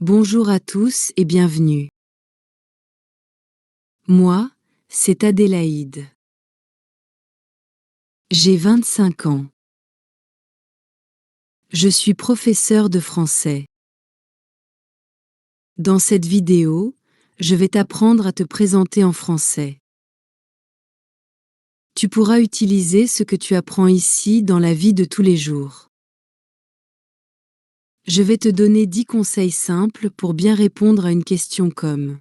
Bonjour à tous et bienvenue. Moi, c'est Adélaïde. J'ai 25 ans. Je suis professeure de français. Dans cette vidéo, je vais t'apprendre à te présenter en français. Tu pourras utiliser ce que tu apprends ici dans la vie de tous les jours. Je vais te donner 10 conseils simples pour bien répondre à une question comme: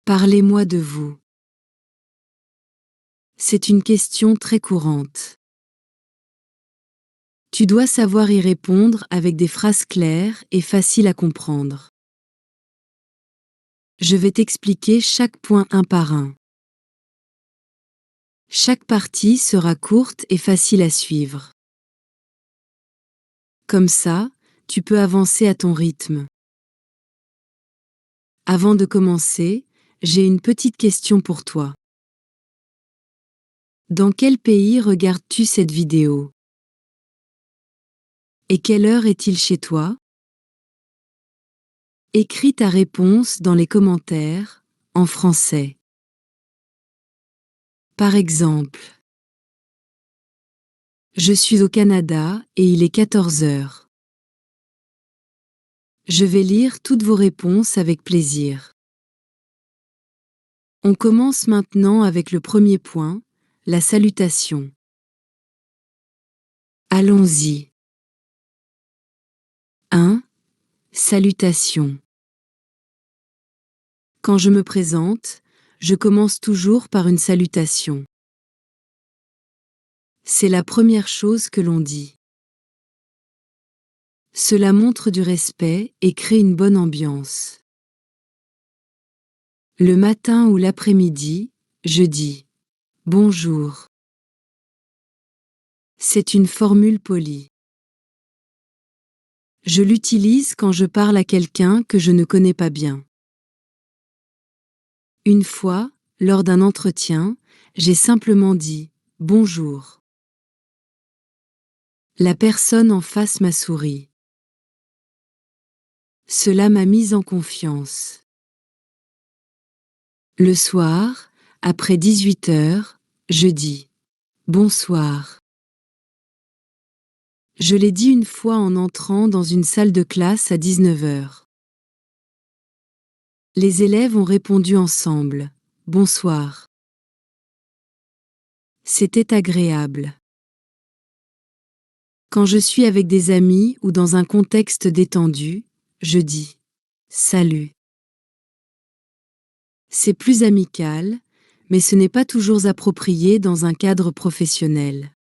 Parlez-moi de vous. C'est une question très courante. Tu dois savoir y répondre avec des phrases claires et faciles à comprendre. Je vais t'expliquer chaque point un par un. Chaque partie sera courte et facile à suivre. Comme ça, tu peux avancer à ton rythme. Avant de commencer, j'ai une petite question pour toi. Dans quel pays regardes-tu cette vidéo? Et quelle heure est-il chez toi? Écris ta réponse dans les commentaires, en français. Par exemple, je suis au Canada et il est 14 heures. Je vais lire toutes vos réponses avec plaisir. On commence maintenant avec le premier point, la salutation. Allons-y. 1. Salutation. Quand je me présente, je commence toujours par une salutation. C'est la première chose que l'on dit. Cela montre du respect et crée une bonne ambiance. Le matin ou l'après-midi, je dis « Bonjour ». C'est une formule polie. Je l'utilise quand je parle à quelqu'un que je ne connais pas bien. Une fois, lors d'un entretien, j'ai simplement dit « Bonjour ». La personne en face m'a souri. Cela m'a mise en confiance. Le soir, après 18 heures, je dis « Bonsoir ». Je l'ai dit une fois en entrant dans une salle de classe à 19 heures. Les élèves ont répondu ensemble « Bonsoir ». C'était agréable. Quand je suis avec des amis ou dans un contexte détendu, je dis « Salut ». C'est plus amical, mais ce n'est pas toujours approprié dans un cadre professionnel.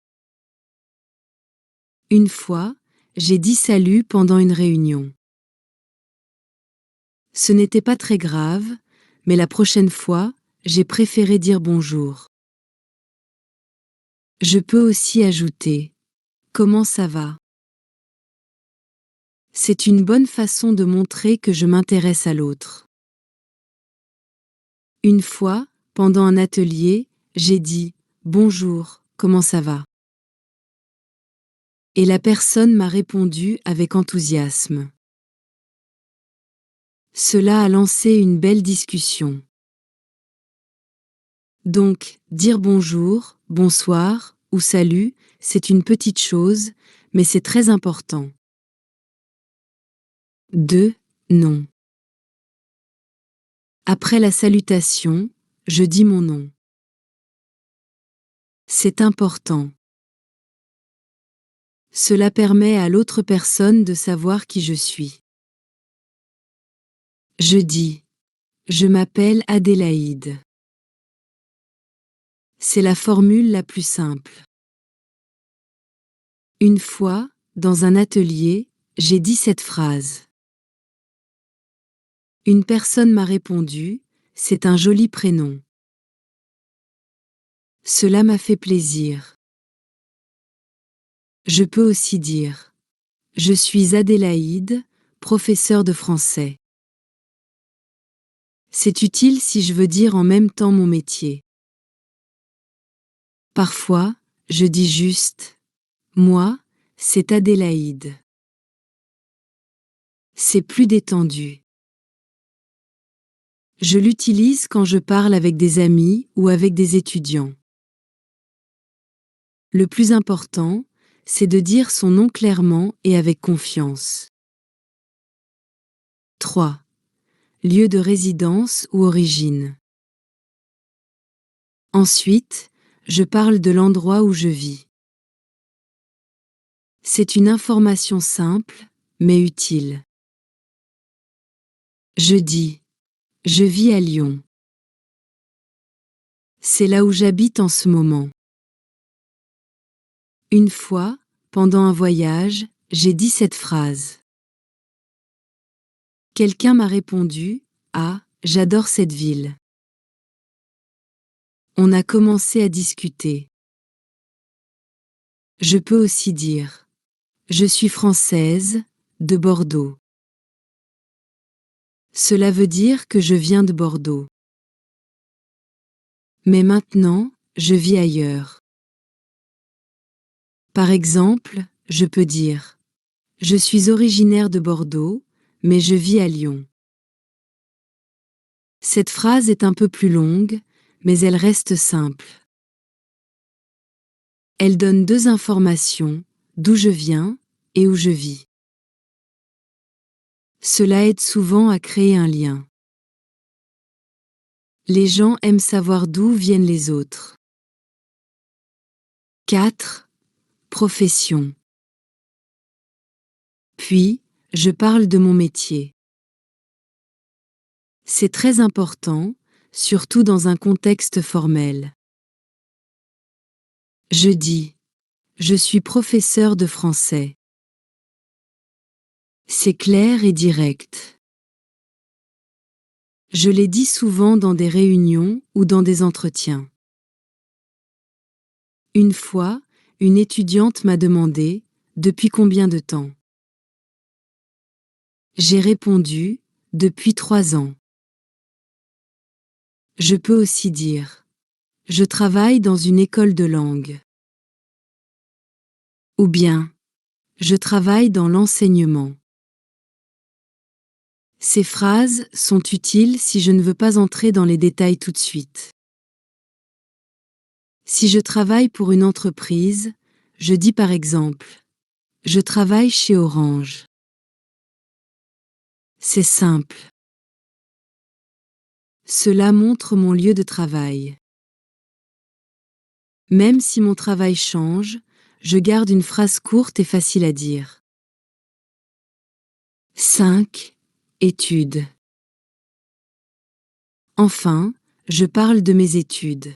Une fois, j'ai dit salut pendant une réunion. Ce n'était pas très grave, mais la prochaine fois, j'ai préféré dire bonjour. Je peux aussi ajouter « Comment ça va ?» C'est une bonne façon de montrer que je m'intéresse à l'autre. Une fois, pendant un atelier, j'ai dit « Bonjour, comment ça va ?» Et la personne m'a répondu avec enthousiasme. Cela a lancé une belle discussion. Donc, dire bonjour, bonsoir ou salut, c'est une petite chose, mais c'est très important. 2. Non. Après la salutation, je dis mon nom. C'est important. Cela permet à l'autre personne de savoir qui je suis. Je dis « Je m'appelle Adélaïde ». C'est la formule la plus simple. Une fois, dans un atelier, j'ai dit cette phrase. Une personne m'a répondu « C'est un joli prénom ». Cela m'a fait plaisir. Je peux aussi dire « Je suis Adélaïde, professeure de français ». C'est utile si je veux dire en même temps mon métier. Parfois, je dis juste « Moi, c'est Adélaïde ». C'est plus détendu. Je l'utilise quand je parle avec des amis ou avec des étudiants. Le plus important, c'est de dire son nom clairement et avec confiance. 3. Lieu de résidence ou origine. Ensuite, je parle de l'endroit où je vis. C'est une information simple, mais utile. Je dis « Je vis à Lyon ». C'est là où j'habite en ce moment. Une fois, pendant un voyage, j'ai dit cette phrase. Quelqu'un m'a répondu « Ah, j'adore cette ville ». On a commencé à discuter. Je peux aussi dire « Je suis française, de Bordeaux ». Cela veut dire que je viens de Bordeaux. Mais maintenant, je vis ailleurs. Par exemple, je peux dire « Je suis originaire de Bordeaux, mais je vis à Lyon ». Cette phrase est un peu plus longue, mais elle reste simple. Elle donne deux informations, d'où je viens et où je vis. Cela aide souvent à créer un lien. Les gens aiment savoir d'où viennent les autres. 4. Profession. Puis, je parle de mon métier. C'est très important, surtout dans un contexte formel. Je dis « Je suis professeur de français ». C'est clair et direct. Je l'ai dit souvent dans des réunions ou dans des entretiens. Une fois, une étudiante m'a demandé « Depuis combien de temps ?» J'ai répondu « Depuis 3 ans ». Je peux aussi dire « Je travaille dans une école de langue » ou bien « Je travaille dans l'enseignement ». Ces phrases sont utiles si je ne veux pas entrer dans les détails tout de suite. Si je travaille pour une entreprise, je dis par exemple « Je travaille chez Orange ». C'est simple. Cela montre mon lieu de travail. Même si mon travail change, je garde une phrase courte et facile à dire. 5. Études. Enfin, je parle de mes études.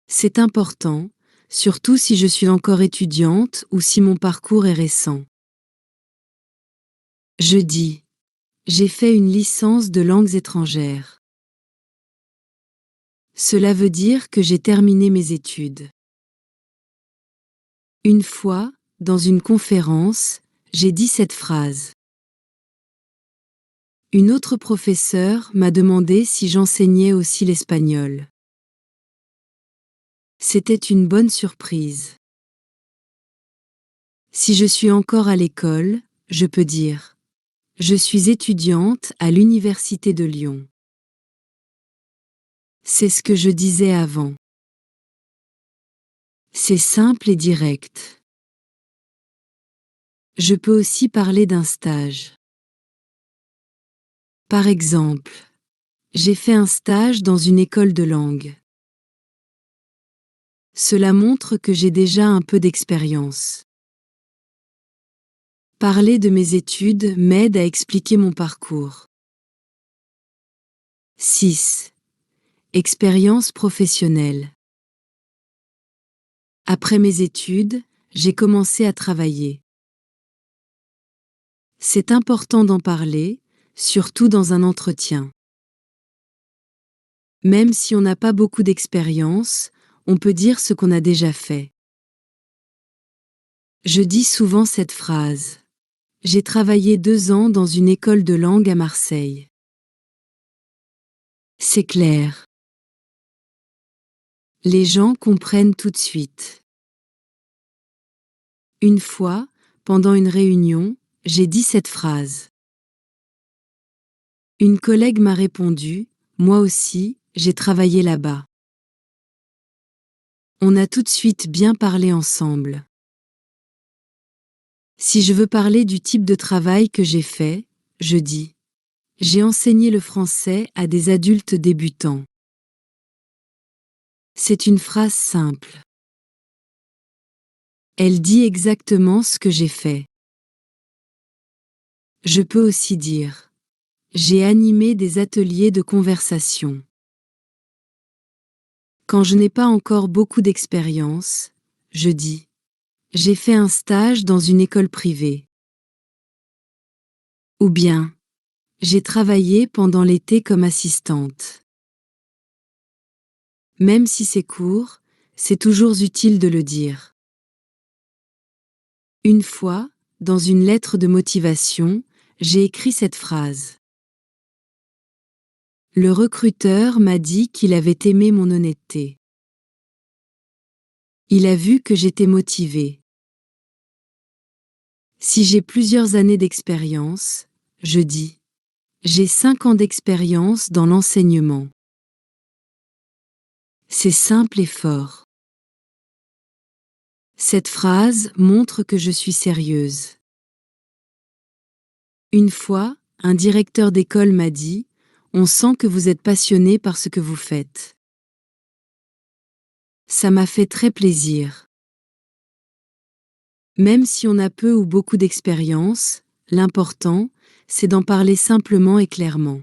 C'est important, surtout si je suis encore étudiante ou si mon parcours est récent. Je dis « J'ai fait une licence de langues étrangères ». Cela veut dire que j'ai terminé mes études. Une fois, dans une conférence, j'ai dit cette phrase. Une autre professeure m'a demandé si j'enseignais aussi l'espagnol. C'était une bonne surprise. Si je suis encore à l'école, je peux dire « Je suis étudiante à l'Université de Lyon ». C'est ce que je disais avant. C'est simple et direct. Je peux aussi parler d'un stage. Par exemple, j'ai fait un stage dans une école de langue. Cela montre que j'ai déjà un peu d'expérience. Parler de mes études m'aide à expliquer mon parcours. 6. Expérience professionnelle. Après mes études, j'ai commencé à travailler. C'est important d'en parler, surtout dans un entretien. Même si on n'a pas beaucoup d'expérience, on peut dire ce qu'on a déjà fait. Je dis souvent cette phrase. J'ai travaillé 2 ans dans une école de langue à Marseille. C'est clair. Les gens comprennent tout de suite. Une fois, pendant une réunion, j'ai dit cette phrase. Une collègue m'a répondu, moi aussi, j'ai travaillé là-bas. On a tout de suite bien parlé ensemble. Si je veux parler du type de travail que j'ai fait, je dis: j'ai enseigné le français à des adultes débutants. C'est une phrase simple. Elle dit exactement ce que j'ai fait. Je peux aussi dire: j'ai animé des ateliers de conversation. Quand je n'ai pas encore beaucoup d'expérience, je dis: j'ai fait un stage dans une école privée. Ou bien: j'ai travaillé pendant l'été comme assistante. Même si c'est court, c'est toujours utile de le dire. Une fois, dans une lettre de motivation, j'ai écrit cette phrase. Le recruteur m'a dit qu'il avait aimé mon honnêteté. Il a vu que j'étais motivée. Si j'ai plusieurs années d'expérience, je dis: j'ai 5 ans d'expérience dans l'enseignement. C'est simple et fort. Cette phrase montre que je suis sérieuse. Une fois, un directeur d'école m'a dit: on sent que vous êtes passionné par ce que vous faites. Ça m'a fait très plaisir. Même si on a peu ou beaucoup d'expérience, l'important, c'est d'en parler simplement et clairement.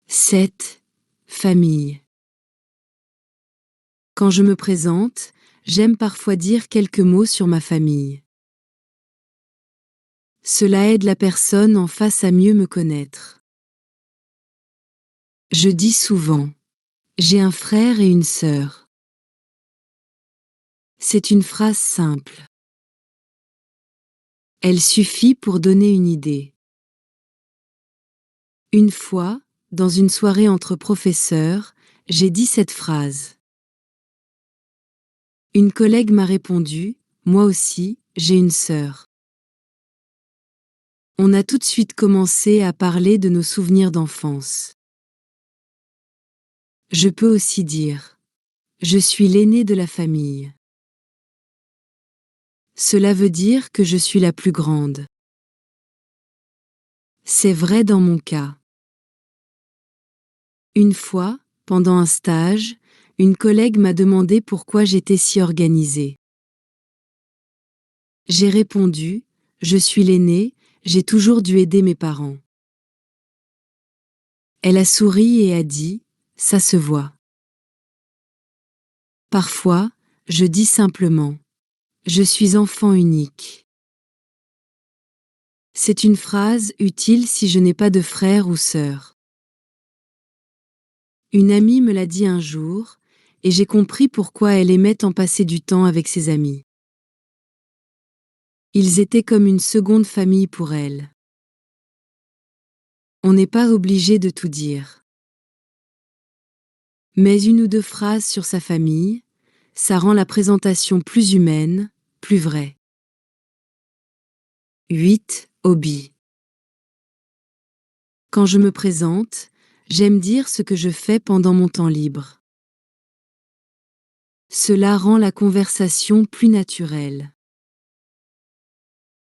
7. Famille. Quand je me présente, j'aime parfois dire quelques mots sur ma famille. Cela aide la personne en face à mieux me connaître. Je dis souvent: j'ai un frère et une sœur. C'est une phrase simple. Elle suffit pour donner une idée. Une fois, dans une soirée entre professeurs, j'ai dit cette phrase. Une collègue m'a répondu: moi aussi, j'ai une sœur. On a tout de suite commencé à parler de nos souvenirs d'enfance. Je peux aussi dire: je suis l'aîné de la famille. Cela veut dire que je suis la plus grande. C'est vrai dans mon cas. Une fois, pendant un stage, une collègue m'a demandé pourquoi j'étais si organisée. J'ai répondu: je suis l'aînée, j'ai toujours dû aider mes parents. Elle a souri et a dit: ça se voit. Parfois, je dis simplement: je suis enfant unique. C'est une phrase utile si je n'ai pas de frère ou sœur. Une amie me l'a dit un jour, et j'ai compris pourquoi elle aimait tant passer du temps avec ses amis. Ils étaient comme une seconde famille pour elle. On n'est pas obligé de tout dire. Mais une ou deux phrases sur sa famille, ça rend la présentation plus humaine, plus vraie. 8. Hobby. Quand je me présente, j'aime dire ce que je fais pendant mon temps libre. Cela rend la conversation plus naturelle.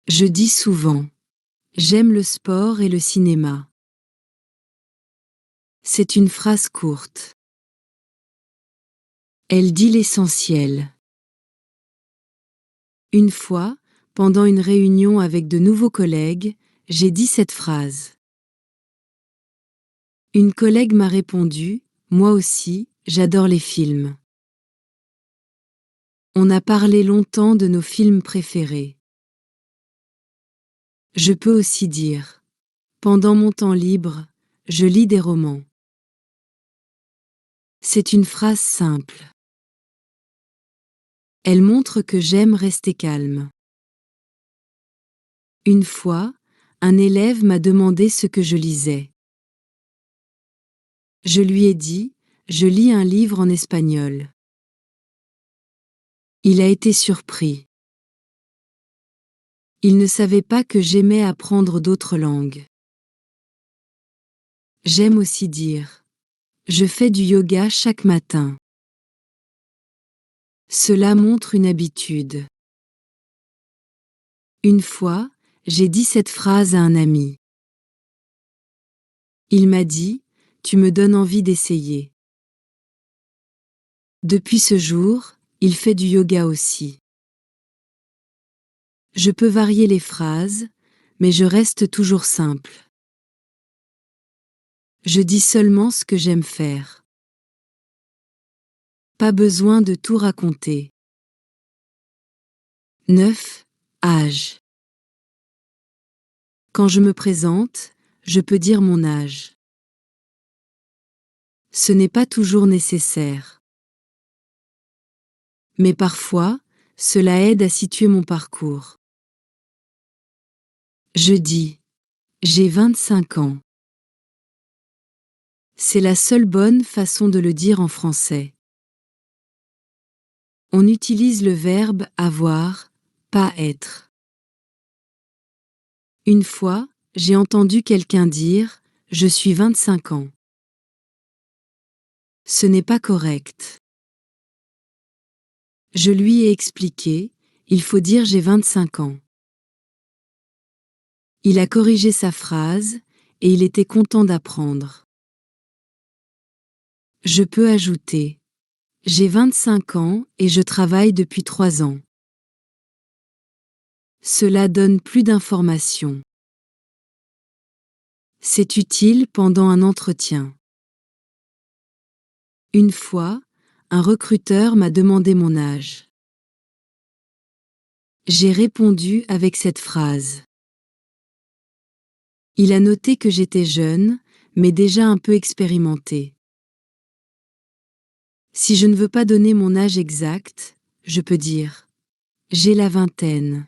Je dis souvent: j'aime le sport et le cinéma. C'est une phrase courte. Elle dit l'essentiel. Une fois, pendant une réunion avec de nouveaux collègues, j'ai dit cette phrase. Une collègue m'a répondu: moi aussi, j'adore les films. On a parlé longtemps de nos films préférés. Je peux aussi dire: pendant mon temps libre, je lis des romans. C'est une phrase simple. Elle montre que j'aime rester calme. Une fois, un élève m'a demandé ce que je lisais. Je lui ai dit: je lis un livre en espagnol. Il a été surpris. Il ne savait pas que j'aimais apprendre d'autres langues. J'aime aussi dire. Je fais du yoga chaque matin. Cela montre une habitude. Une fois, j'ai dit cette phrase à un ami. Il m'a dit, tu me donnes envie d'essayer. Depuis ce jour, il fait du yoga aussi. Je peux varier les phrases, mais je reste toujours simple. Je dis seulement ce que j'aime faire. Pas besoin de tout raconter. 9. Âge. Quand je me présente, je peux dire mon âge. Ce n'est pas toujours nécessaire. Mais parfois, cela aide à situer mon parcours. Je dis, j'ai 25 ans. C'est la seule bonne façon de le dire en français. On utilise le verbe avoir, pas être. Une fois, j'ai entendu quelqu'un dire « Je suis 25 ans ». Ce n'est pas correct. Je lui ai expliqué, il faut dire j'ai 25 ans. Il a corrigé sa phrase et il était content d'apprendre. Je peux ajouter, j'ai 25 ans et je travaille depuis 3 ans. Cela donne plus d'informations. C'est utile pendant un entretien. Une fois, un recruteur m'a demandé mon âge. J'ai répondu avec cette phrase. Il a noté que j'étais jeune, mais déjà un peu expérimenté. Si je ne veux pas donner mon âge exact, je peux dire « J'ai la vingtaine »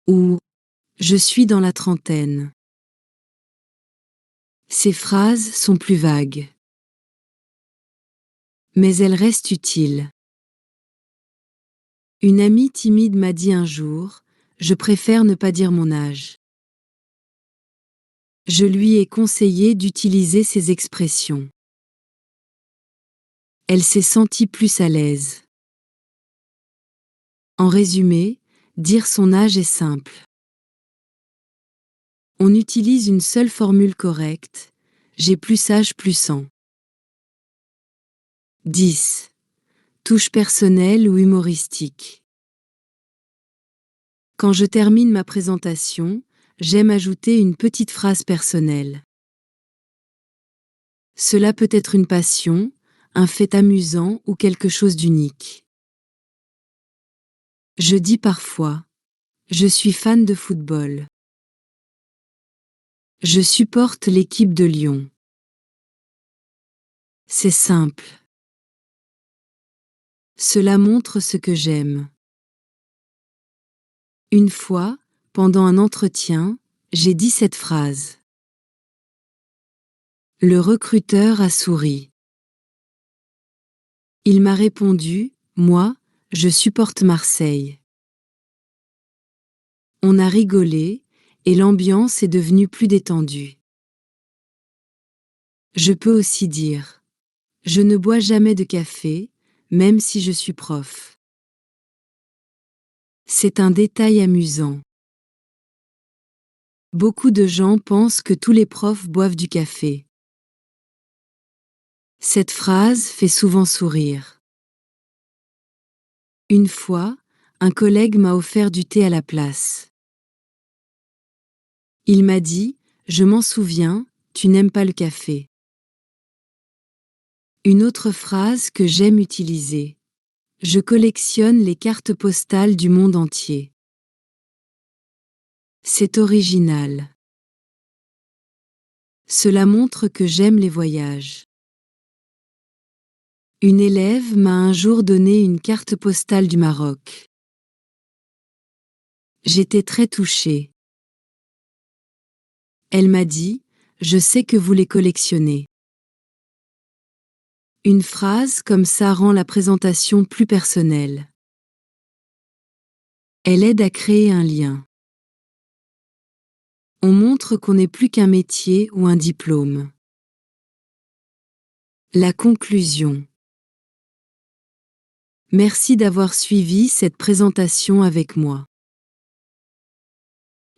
ou « Je suis dans la trentaine ». Ces phrases sont plus vagues. Mais elles restent utiles. Une amie timide m'a dit un jour « Je préfère ne pas dire mon âge ». Je lui ai conseillé d'utiliser ces expressions. Elle s'est sentie plus à l'aise. En résumé, dire son âge est simple. On utilise une seule formule correcte, j'ai plus âge plus ans. 10. Touche personnelle ou humoristique. Quand je termine ma présentation, j'aime ajouter une petite phrase personnelle. Cela peut être une passion, un fait amusant ou quelque chose d'unique. Je dis parfois, je suis fan de football. Je supporte l'équipe de Lyon. C'est simple. Cela montre ce que j'aime. Une fois, pendant un entretien, j'ai dit cette phrase. Le recruteur a souri. Il m'a répondu, moi, je supporte Marseille. On a rigolé, et l'ambiance est devenue plus détendue. Je peux aussi dire, je ne bois jamais de café, même si je suis prof. C'est un détail amusant. Beaucoup de gens pensent que tous les profs boivent du café. Cette phrase fait souvent sourire. Une fois, un collègue m'a offert du thé à la place. Il m'a dit, je m'en souviens, tu n'aimes pas le café. Une autre phrase que j'aime utiliser. Je collectionne les cartes postales du monde entier. C'est original. Cela montre que j'aime les voyages. Une élève m'a un jour donné une carte postale du Maroc. J'étais très touchée. Elle m'a dit, je sais que vous les collectionnez. Une phrase comme ça rend la présentation plus personnelle. Elle aide à créer un lien. On montre qu'on n'est plus qu'un métier ou un diplôme. La conclusion. Merci d'avoir suivi cette présentation avec moi.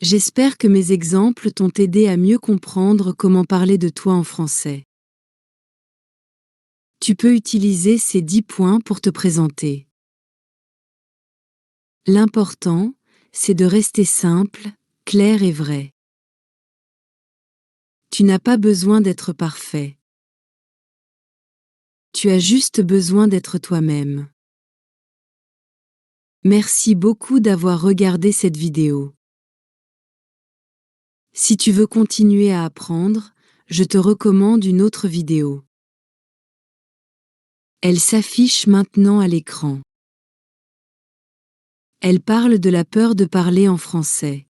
J'espère que mes exemples t'ont aidé à mieux comprendre comment parler de toi en français. Tu peux utiliser ces 10 points pour te présenter. L'important, c'est de rester simple, clair et vrai. Tu n'as pas besoin d'être parfait. Tu as juste besoin d'être toi-même. Merci beaucoup d'avoir regardé cette vidéo. Si tu veux continuer à apprendre, je te recommande une autre vidéo. Elle s'affiche maintenant à l'écran. Elle parle de la peur de parler en français.